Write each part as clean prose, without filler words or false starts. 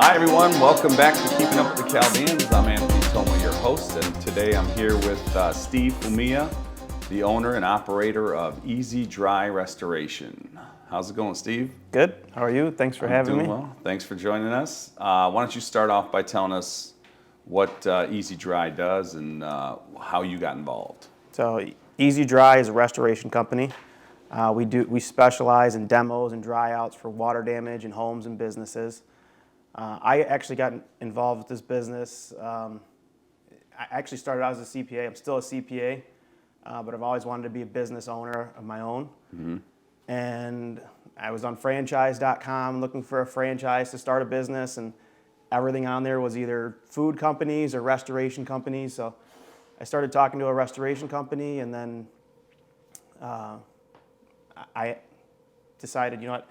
Hi everyone, welcome back to Keeping Up With The Chaldeans. I'm Anthony Toma, your host, and today I'm here with Steve Foumia, the owner and operator of EzDry Restoration. How's it going, Steve? Good. How are you? Thanks for having me. Doing well. Thanks for joining us. Why don't you start off by telling us what EzDry does and how you got involved? So EzDry is a restoration company. We specialize in demos and dry outs for water damage in homes and businesses. I actually got involved with this business. I actually started out as a CPA. I'm still a CPA, but I've always wanted to be a business owner of my own. Mm-hmm. And I was on franchise.com looking for a franchise to start a business, and everything on there was either food companies or restoration companies. So I started talking to a restoration company, and then I decided, you know what,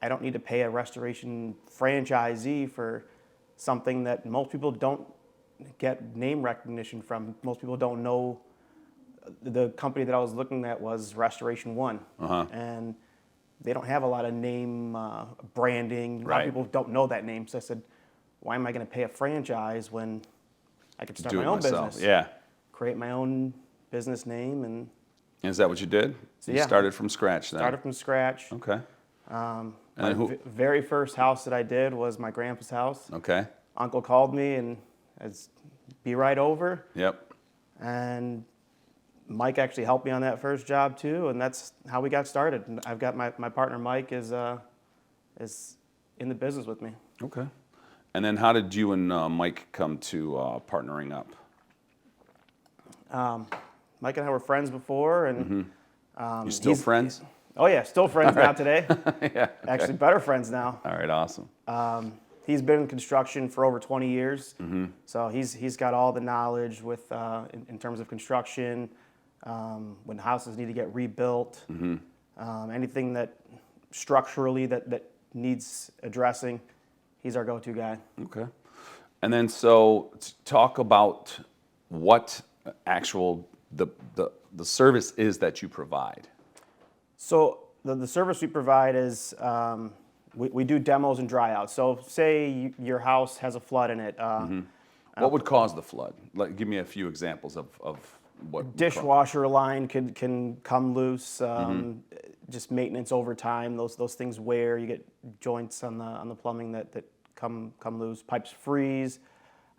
I don't need to pay a restoration franchisee for something that most people don't get name recognition from. Most people don't know. The company that I was looking at was Restoration One, and they don't have a lot of name branding. A lot of people don't know that name. So I said, why am I going to pay a franchise when I could start my own business? Yeah. Create my own business name. And is that what you did? So you started from scratch then? Started from scratch. Okay. My very first house that I did was my grandpa's house. Okay. Uncle called me and said, be right over. Yep. And Mike actually helped me on that first job too, and that's how we got started. And I've got my partner Mike is in the business with me. Okay. And then how did you and Mike come to partnering up? Mike and I were friends before, and you still friends? Oh yeah, still friends now today. Yeah. Okay. Actually, better friends now. All right, awesome. He's been in construction for over 20 years, so he's got all the knowledge with in terms of construction, when houses need to get rebuilt, anything that structurally that needs addressing, he's our go-to guy. Okay. And then so talk about what actual the service is that you provide. So the service we provide is we do demos and dry outs. So say your house has a flood in it. What would cause the flood? Give me a few examples of what. Dishwasher line can come loose. Just maintenance over time. Those things wear. You get joints on the plumbing that come loose. Pipes freeze.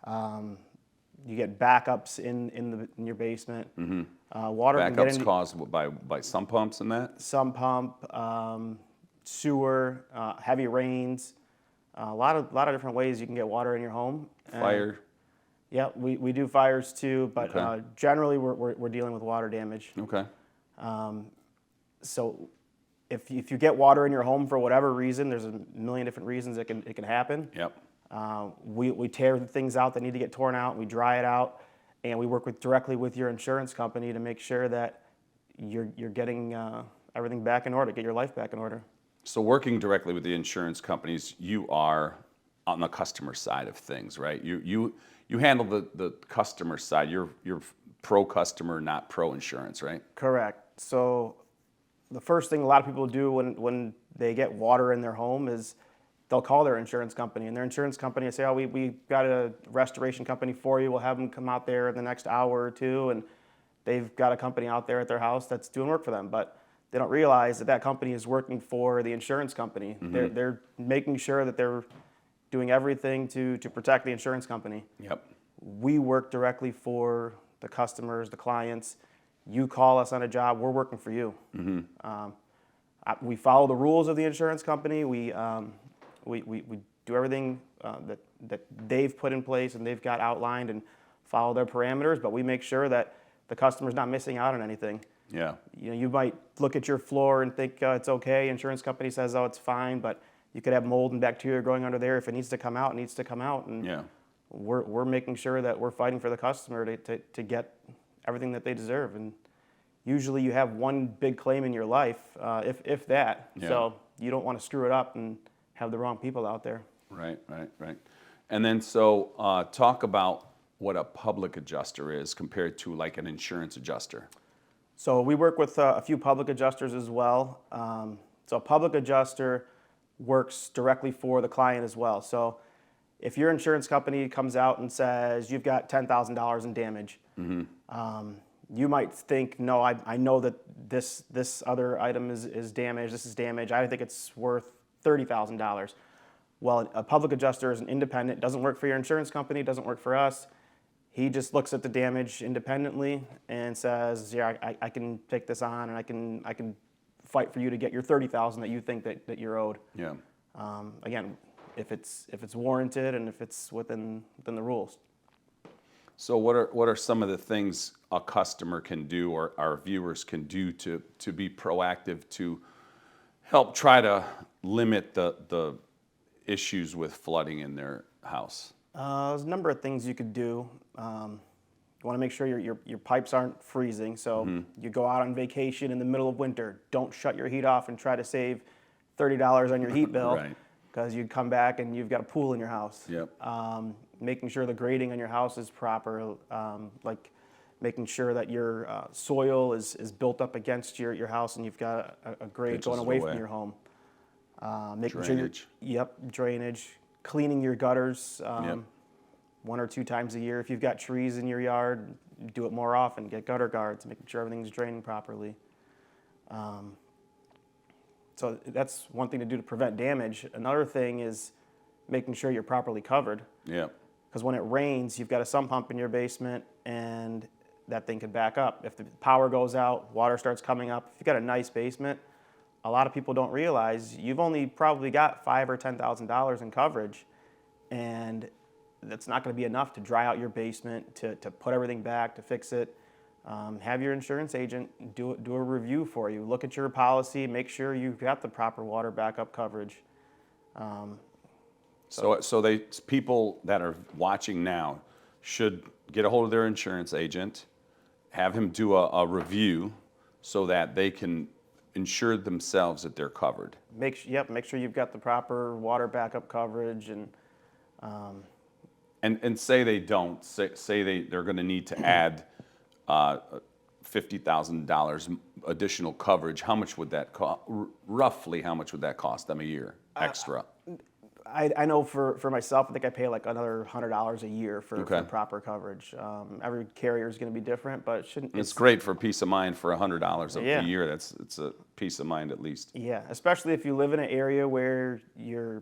You get backups in your basement. Water Backups caused by sump pumps and that? Sump pump, sewer, heavy rains, a lot of different ways you can get water in your home. Fire. Yeah, we do fires too, but generally we're dealing with water damage. Okay. So if you get water in your home for whatever reason, there's a million different reasons it can happen. Yep. We tear the things out that need to get torn out, we dry it out, and we work directly with your insurance company to make sure that you're getting everything back in order, get your life back in order. So working directly with the insurance companies, you are on the customer side of things, right? You handle the customer side. You're pro customer, not pro insurance, right? Correct. So the first thing a lot of people do when they get water in their home is they'll call their insurance company, and their insurance company will say, oh, we got a restoration company for you. We'll have them come out there in the next hour or two, and they've got a company out there at their house that's doing work for them. But they don't realize that company is working for the insurance company. They're making sure that they're doing everything to protect the insurance company. Yep. We work directly for the customers, the clients. You call us on a job, we're working for you. We follow the rules of the insurance company. We do everything that they've put in place and they've got outlined and follow their parameters, but we make sure that the customer's not missing out on anything. Yeah. You might look at your floor and think it's okay. Insurance company says, oh, it's fine, but you could have mold and bacteria growing under there. If it needs to come out, it needs to come out. And we're making sure that we're fighting for the customer to get everything that they deserve. And usually you have one big claim in your life, if that. Yeah. So you don't want to screw it up and have the wrong people out there. Right. And then so talk about what a public adjuster is compared to like an insurance adjuster. So we work with a few public adjusters as well. So a public adjuster works directly for the client as well. So if your insurance company comes out and says you've got $10,000 in damage, you might think, no, I know that this other item is damaged, this is damaged, I think it's worth $30,000. Well, a public adjuster is an independent, doesn't work for your insurance company, doesn't work for us. He just looks at the damage independently and says, yeah, I can take this on, and I can fight for you to get your $30,000 that you think that you're owed. Yeah. Again, if it's warranted and if it's within the rules. So what are some of the things a customer can do or our viewers can do to be proactive to help try to limit the issues with flooding in their house? There's a number of things you could do. You want to make sure your pipes aren't freezing. So you go out on vacation in the middle of winter. Don't shut your heat off and try to save $30 on your heat bill, Right. because you come back and you've got a pool in your house. Yep. Making sure the grading on your house is proper, like making sure that your soil is built up against your house and you've got a grade Pitches going it away away. from your home. Making Drainage. sure drainage, cleaning your gutters Yep. 1 or 2 times a year. If you've got trees in your yard, do it more often. Get gutter guards, making sure everything's draining properly. So that's one thing to do to prevent damage. Another thing is making sure you're properly covered. Yeah. Because when it rains, you've got a sump pump in your basement, and that thing can back up. If the power goes out, water starts coming up. If you've got a nice basement, a lot of people don't realize you've only probably got $5,000 or $10,000 in coverage, and that's not going to be enough to dry out your basement, to put everything back, to fix it. Have your insurance agent do a review for you. Look at your policy, make sure you've got the proper water backup coverage. So people that are watching now should get a hold of their insurance agent, have him do a review so that they can ensure themselves that they're covered. Make sure you've got the proper water backup coverage, and say they don't, say they're going to need to add $50,000 additional coverage. How much would that cost? Roughly, how much would that cost them a year extra? I know for myself, I think I pay like another $100 a year for Okay. proper coverage. Every carrier is going to be different, but it shouldn't. It's great for peace of mind for $100 Yeah. a year. It's a peace of mind at least. Yeah, especially if you live in an area where the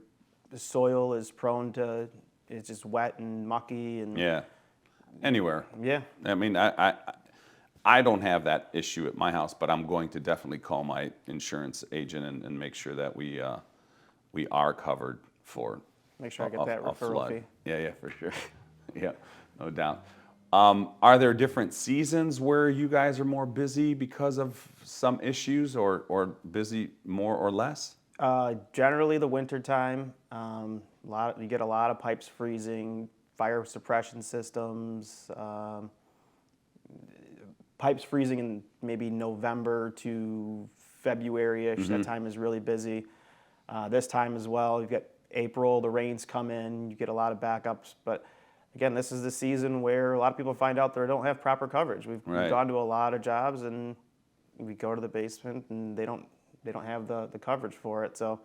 soil is prone to, it's just wet and mucky and Yeah. Anywhere. yeah. I mean, I don't have that issue at my house, but I'm going to definitely call my insurance agent and make sure that we are covered for Make sure I get that a referral flood. fee. Yeah, for sure. Yeah, no doubt. Are there different seasons where you guys are more busy because of some issues, or busy more or less? Generally, the winter time, you get a lot of pipes freezing, fire suppression systems, pipes freezing in maybe November to February-ish. That time is really busy. This time as well, you've got April, the rains come in, you get a lot of backups. But again, this is the season where a lot of people find out they don't have proper coverage. We've Right. gone to a lot of jobs, and we go to the basement, and they don't have the coverage for it. So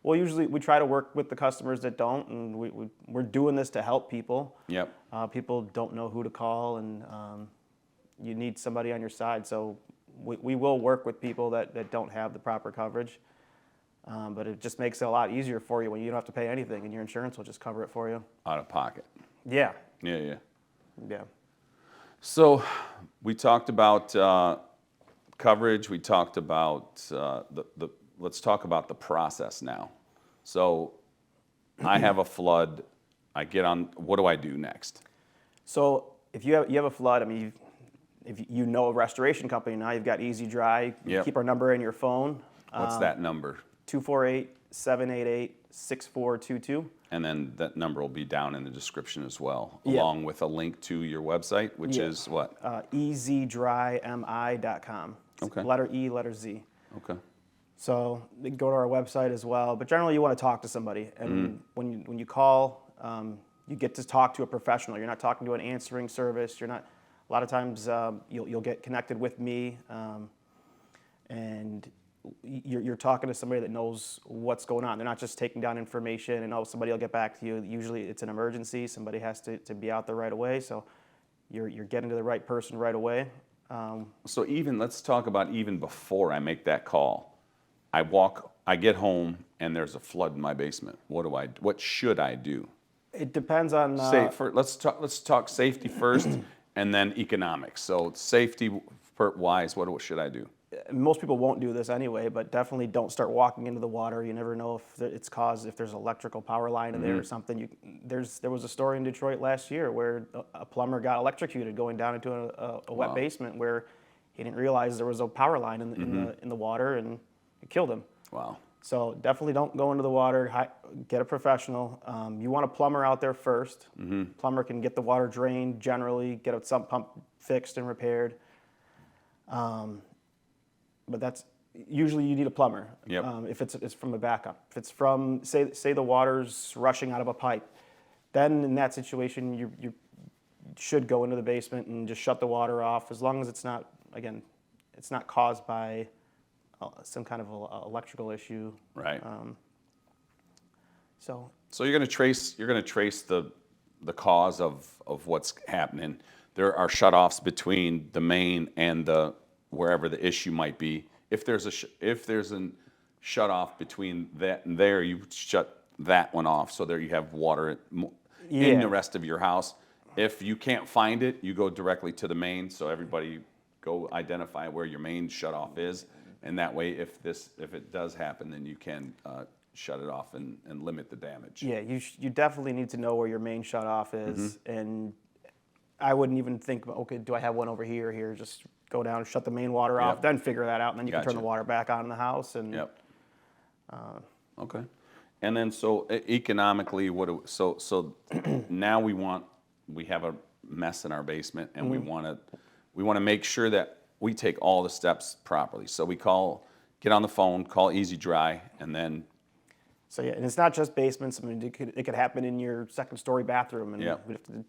we try to work with the customers that don't, and we're doing this to help people. Yep. People don't know who to call, and you need somebody on your side. So we will work with people that don't have the proper coverage. But it just makes it a lot easier for you when you don't have to pay anything, and your insurance will just cover it for you. Out of pocket. Yeah. Yeah. Yeah. So we talked about coverage. We talked about let's talk about the process now. So I have a flood. I get on. What do I do next? So if you have a flood, I mean, if you know a restoration company now, you've got EzDry. Yep. Keep our number in your phone. What's that number? 248-788-6422. And then that number will be down in the description as well, Yeah. along with a link to your website, which Yeah. is what? EzDryMI.com. Okay. Letter E, letter Z. Okay. So they can go to our website as well. But generally, you want to talk to somebody. And when you call, you get to talk to a professional. You're not talking to an answering service. You're not. A lot of times, you'll get connected with me, and you're talking to somebody that knows what's going on. They're not just taking down information and, oh, somebody will get back to you. Usually it's an emergency. Somebody has to be out there right away. So you're getting to the right person right away. So let's talk about even before I make that call. I get home and there's a flood in my basement. What should I do? It depends on... Let's talk safety first and then economics. So safety wise, what should I do? Most people won't do this anyway, but definitely don't start walking into the water. You never know if it's caused, if there's electrical power line in there or something. There was a story in Detroit last year where a plumber got electrocuted going down into a wet basement where he didn't realize there was a power line in the water, and it killed him. Wow. So definitely don't go into the water. Get a professional. You want a plumber out there first. Plumber can get the water drained generally, get a sump pump fixed and repaired. But that's usually you need a plumber. Yep. If it's from a backup. If it's from say the water's rushing out of a pipe, then in that situation you should go into the basement and just shut the water off, as long as it's not caused by some kind of electrical issue. Right. So you're going to trace the cause of what's happening. There are shutoffs between the main and wherever the issue might be. If there's a shut off between that and there, you shut that one off so there you have water in the rest of your house. If you can't find it, you go directly to the main. So everybody go identify where your main shut off is, and that way, if it does happen, then you can shut it off and limit the damage. Yeah, you definitely need to know where your main shut off is, and I wouldn't even think, okay, do I have one over here? Here, just go down and shut the main water off, then figure that out, and then you can turn the water back on in the house. And okay. And then so economically, so now we have a mess in our basement, and we want to make sure that we take all the steps properly. So we get on the phone, call EzDry, and then. So yeah, and it's not just basements. I mean, it could happen in your second-story bathroom, and we have to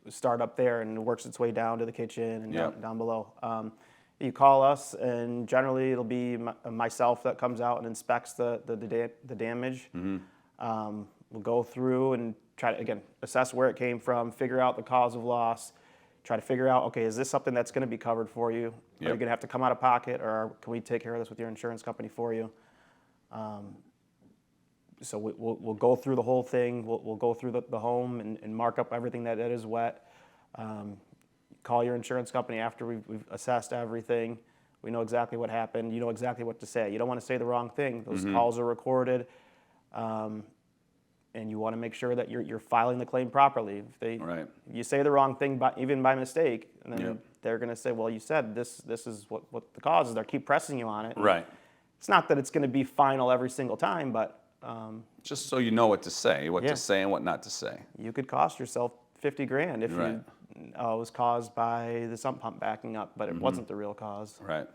start up there, and it works its way down to the kitchen and down below. You call us, and generally it'll be myself that comes out and inspects the damage. We'll go through and try to, again, assess where it came from, figure out the cause of loss, try to figure out, okay, is this something that's going to be covered for you? Are you going to have to come out of pocket, or can we take care of this with your insurance company for you? So we'll go through the whole thing. We'll go through the home and mark up everything that is wet. Call your insurance company after we've assessed everything. We know exactly what happened. You know exactly what to say. You don't want to say the wrong thing. Those calls are recorded, and you want to make sure that you're filing the claim properly. If you say the wrong thing, even by mistake, and then they're going to say, well, you said this is what the cause is. They keep pressing you on it. Right. It's not that it's going to be final every single time, but just so you know what to say, to say and what not to say. You could cost yourself $50,000 if it was caused by the sump pump backing up, but it wasn't the real cause. Right.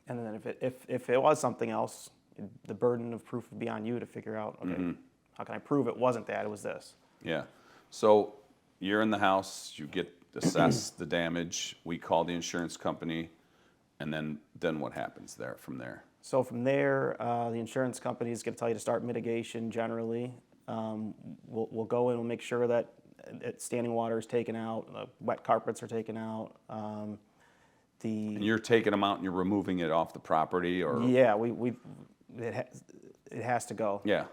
And then if it was something else, the burden of proof would be on you to figure out, okay, how can I prove it wasn't that, it was this? Yeah. So you're in the house, you assess the damage, we call the insurance company, and then what happens from there? So from there, the insurance company is going to tell you to start mitigation generally. We'll go in and we'll make sure that standing water is taken out, wet carpets are taken out. And you're taking them out and you're removing it off the property, or? Yeah, it has to go. Yeah.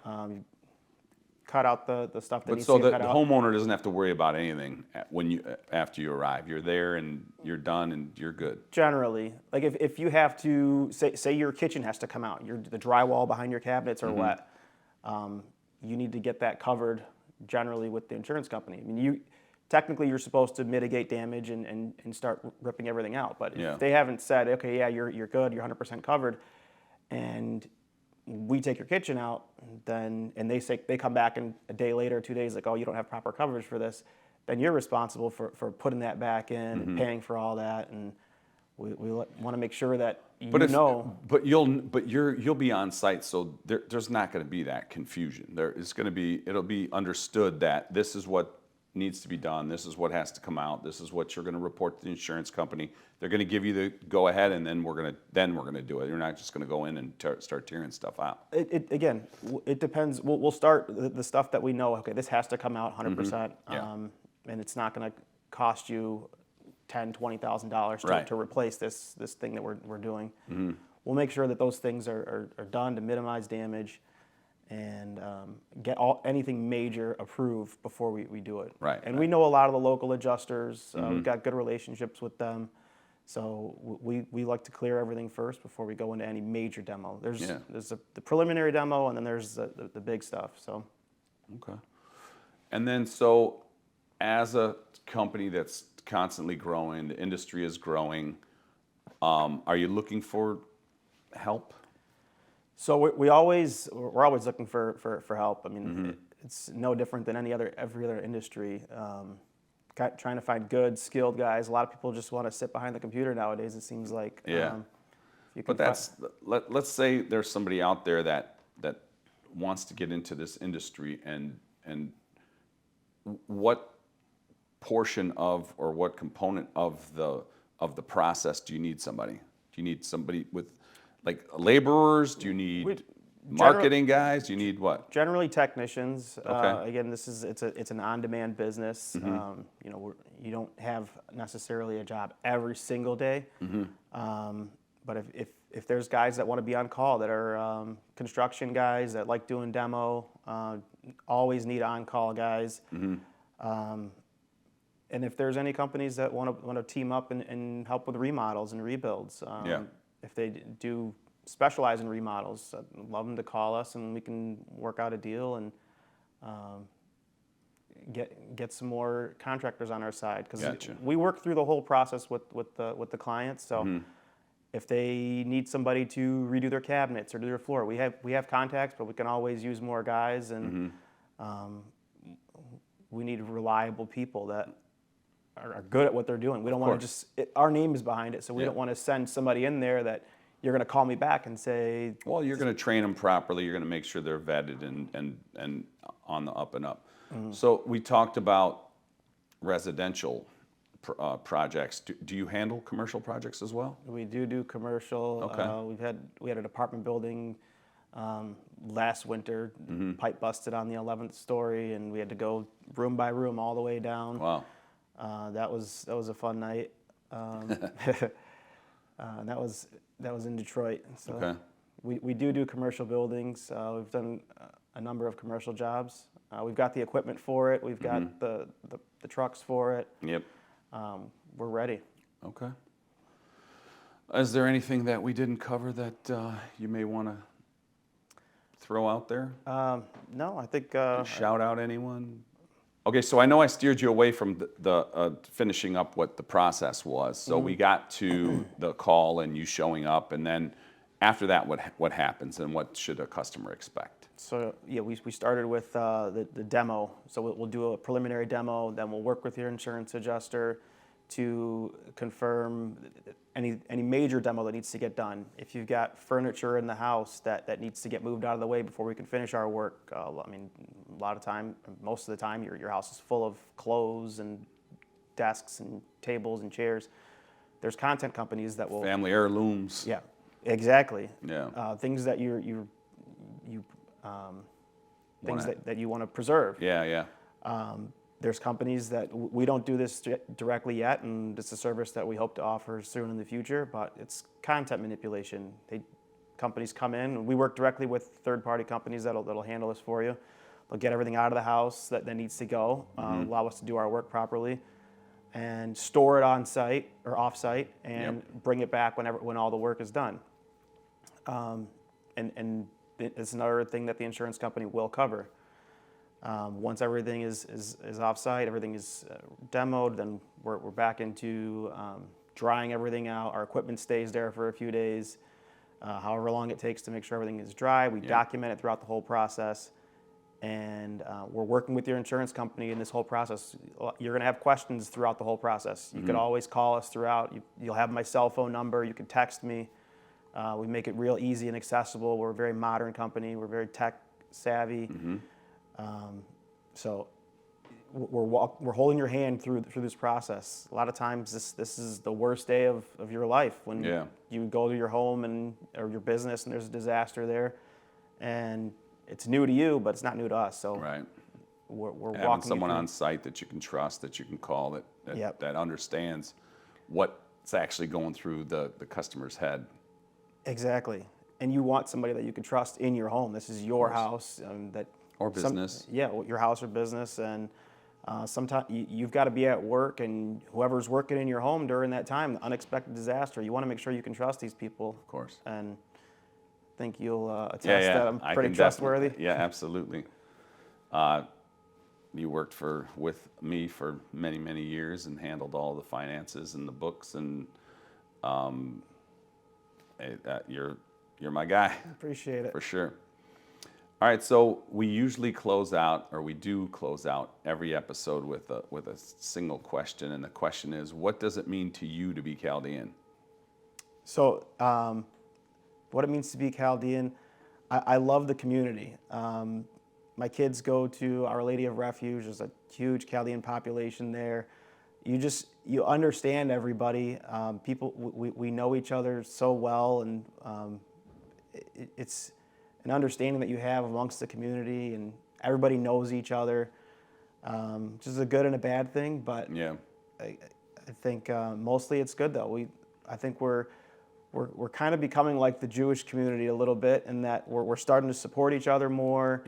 Cut out the stuff that needs to So get the cut out. homeowner doesn't have to worry about anything after you arrive. You're there and you're done and you're good. Generally, like if you have to say your kitchen has to come out, the drywall behind your cabinets are wet, you need to get that covered generally with the insurance company. I mean, technically you're supposed to mitigate damage and start ripping everything out, but if they haven't said, okay, yeah, you're good, you're 100% covered, and we take your kitchen out, and they come back and a day later, 2 days, like, oh, you don't have proper coverage for this, then you're responsible for putting that back in and paying for all that, and we want to make sure that But you'll be on site, so there's not going to be that confusion. It'll be understood that this is what needs to be done. This is what has to come out. This is what you're going to report to the insurance company. They're going to give you the go ahead, and then we're going to do it. You're not just going to go in and start tearing stuff out. Again, it depends. We'll start the stuff that we know. Okay, this has to come out 100%, Yeah. and it's not going to cost you $10,000-$20,000 Right. to replace this thing that we're doing. We'll make sure that those things are done to minimize damage, and get anything major approved before we do it. Right, And right. we know a lot of the local adjusters. We've got good relationships with them. So we like to clear everything first before we go into any major demo. There's the preliminary demo, and then there's the big stuff. So. Okay. And then, so as a company that's constantly growing, the industry is growing, are you looking for help? So we're always looking for help. I mean, it's no different than every other industry. Trying to find good, skilled guys. A lot of people just want to sit behind the computer nowadays, it seems like. Yeah. You can But let's say there's somebody out there that wants to get into this industry, and what portion of, or what component of the process do you need somebody? Do you need somebody with, like, laborers? Do you need marketing guys? Do you need what? Generally technicians. Okay. Again, it's an on-demand business. You don't have necessarily a job every single day. But if there's guys that want to be on call, that are construction guys that like doing demo, always need on-call guys. And if there's any companies that want to team up and help with remodels and rebuilds, if they do specialize in remodels, I'd love them to call us, and we can work out a deal and get some more contractors on our side, because Gotcha. we work through the whole process with the clients. So if they need somebody to redo their cabinets or do their floor, we have contacts, but we can always use more guys, and we need reliable people that are good at what they're doing. We don't want to just, our name is behind it, so we don't want to send somebody in there that you're going to call me back and say... Well, you're going to train them properly. You're going to make sure they're vetted and on the up and up. So we talked about residential projects. Do you handle commercial projects as well? We do commercial. Okay. We had an apartment building last winter. Pipe busted on the 11th story, and we had to go room by room all the way down. Wow. That was a fun night. That was in Detroit. So Okay. we do commercial buildings. We've done a number of commercial jobs. We've got the equipment for it. We've got the trucks for it. Yep. We're ready. Okay. Is there anything that we didn't cover that you may want to throw out there? No, I think... Shout out anyone? Okay, so I know I steered you away from the finishing up what the process was. So we got to the call and you showing up, and then after that, what happens, and what should a customer expect? So yeah, we started with the demo. So we'll do a preliminary demo, then we'll work with your insurance adjuster to confirm any major demo that needs to get done. If you've got furniture in the house that needs to get moved out of the way before we can finish our work, I mean, most of the time, your house is full of clothes and desks and tables and chairs. There's content companies that will... Family heirlooms. Yeah, exactly. Yeah. Things that that you want to preserve. Yeah, yeah. There's companies that we don't do this directly yet, and it's a service that we hope to offer soon in the future, but it's content manipulation. Companies come in, and we work directly with third-party companies that'll handle this for you. They'll get everything out of the house that needs to go, allow us to do our work properly, and store it on site or off site, and bring it back when all the work is done. And it's another thing that the insurance company will cover. Once everything is off-site, everything is demoed, then we're back into drying everything out. Our equipment stays there for a few days, however long it takes to make sure everything is dry. We document it throughout the whole process, and we're working with your insurance company in this whole process. You're going to have questions throughout the whole process. You could always call us throughout. You'll have my cell phone number. You can text me. We make it real easy and accessible. We're a very modern company. We're very tech savvy. So we're holding your hand through this process. A lot of times this is the worst day of your life when you go to your home or your business and there's a disaster there, and it's new to you, but it's not new to us. So we're having walking someone on site that you can trust, that you can call, that understands what's actually going through the customer's head. Exactly. And you want somebody that you can trust in your home. This is your house, Or business. Your house or business. And sometimes you've got to be at work, and whoever's working in your home during that time, the unexpected disaster, you want to make sure you can trust these people. Of course. And I think you'll attest that I'm pretty trustworthy. Yeah, absolutely. You worked with me for many, many years and handled all the finances and the books, and you're my guy. Appreciate it. For sure. All right, so we usually close out every episode with a single question, and the question is, what does it mean to you to be Chaldean? So, what it means to be Chaldean, I love the community. My kids go to Our Lady of Refuge. There's a huge Chaldean population there. You understand everybody. People, we know each other so well, and it's an understanding that you have amongst the community, and everybody knows each other, which is a good and a bad thing. But I think mostly it's good though. I think we're kind of becoming like the Jewish community a little bit, in that we're starting to support each other more.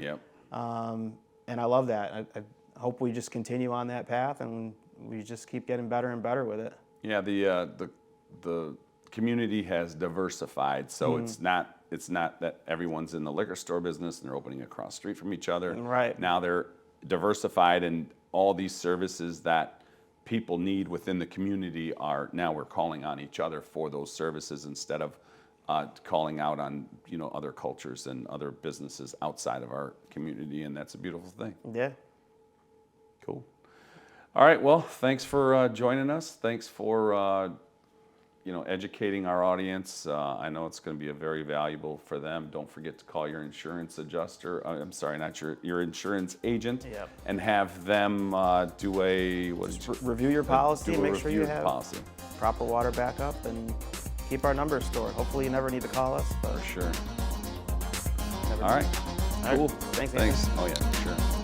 And I love that. I hope we just continue on that path, and we just keep getting better and better with it. Yeah, the community has diversified, so it's not that everyone's in the liquor store business and they're opening across the street from each other. Right. Now they're diversified, and all these services that people need within the community we're calling on each other for those services, instead of calling out on other cultures and other businesses outside of our community, and that's a beautiful thing. Yeah. Cool. All right. Well, thanks for joining us. Thanks for educating our audience. I know it's going to be very valuable for them. Don't forget to call your insurance adjuster. I'm sorry, not your insurance agent, and have them do a review your policy. Make sure you have policy. Proper water backup, and keep our numbers stored. Hopefully, you never need to call us. But for sure. All right. Cool. Thanks. Oh yeah, for sure.